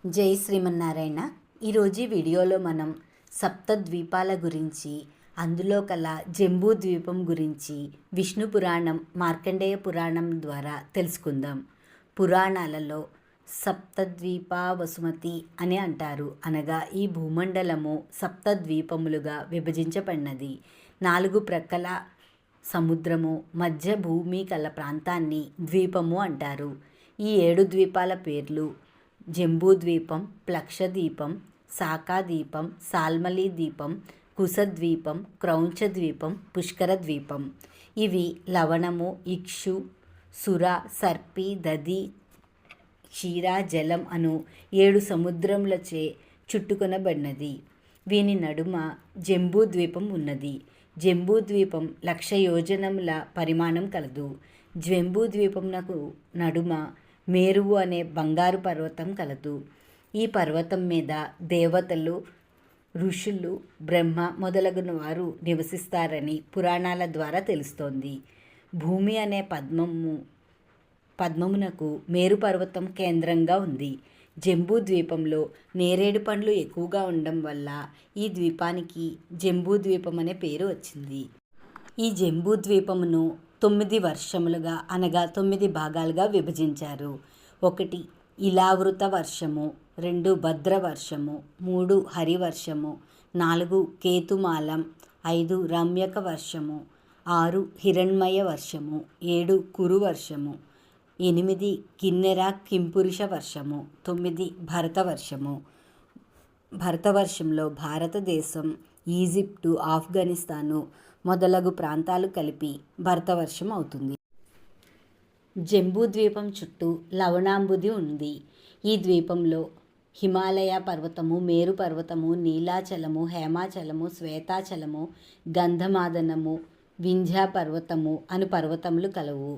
జై శ్రీమన్నారాయణ. ఈరోజు ఈ వీడియోలో మనం సప్తద్వీపాల గురించి, అందులో కల జంబూ ద్వీపం గురించి విష్ణు పురాణం, మార్కండేయ పురాణం ద్వారా తెలుసుకుందాం. పురాణాలలో సప్తద్వీపా వసుమతి అని అంటారు. అనగా ఈ భూమండలము సప్తద్వీపములుగా విభజించబడినది. 4 ప్రక్కల సముద్రము, మధ్య భూమి కల ప్రాంతాన్ని ద్వీపము అంటారు. ఈ 7 ద్వీపాల పేర్లు జంబూద్వీపం, ప్లక్షద్వీపం, శాఖాద్వీపం, సాల్మలి ద్వీపం, కుశద్వీపం, క్రౌంచద్వీపం, పుష్కరద్వీపం. ఇవి లవణము, ఇక్షు, సుర, సర్పి, దది, క్షీర, జలం అను 7 సముద్రములచే చుట్టుకొనబడినది. వీని నడుమ జంబూద్వీపం ఉన్నది. జంబూద్వీపం 1,00,000 యోజనముల పరిమాణం కలదు. జంబూద్వీపమునకు నడుమ మేరువు అనే బంగారు పర్వతం కలదు. ఈ పర్వతం మీద దేవతలు, ఋషులు, బ్రహ్మ మొదలగున వారు నివసిస్తారని పురాణాల ద్వారా తెలుస్తోంది. భూమి అనే పద్మమునకు మేరు పర్వతం కేంద్రంగా ఉంది. జంబూ ద్వీపంలో నేరేడు పండ్లు ఎక్కువగా ఉండడం వల్ల ఈ ద్వీపానికి జంబూ ద్వీపం అనే పేరు వచ్చింది. ఈ జంబూ ద్వీపమును 9 వర్షములుగా అనగా 9 భాగాలుగా విభజించారు. 1 ఇలావృత వర్షము, 2 భద్ర వర్షము, 3 హరివర్షము, 4 కేతుమాలం, 5 రమ్యక వర్షము, 6 హిరణ్మయ వర్షము, 7 కురు వర్షము, 8 కిన్నెర కింపురుష వర్షము, 9 భరతవర్షము. భరతవర్షంలో భారతదేశం, ఈజిప్టు, ఆఫ్ఘనిస్తాను మొదలగు ప్రాంతాలు కలిపి భరతవర్షం అవుతుంది. జంబూ ద్వీపం చుట్టూ లవణాంబుది ఉంది. ఈ ద్వీపంలో హిమాలయ పర్వతము, మేరు పర్వతము, నీలాచలము, హేమాచలము, శ్వేతాచలము, గంధమాదనము, వింధ్య పర్వతము అను పర్వతములు కలవు.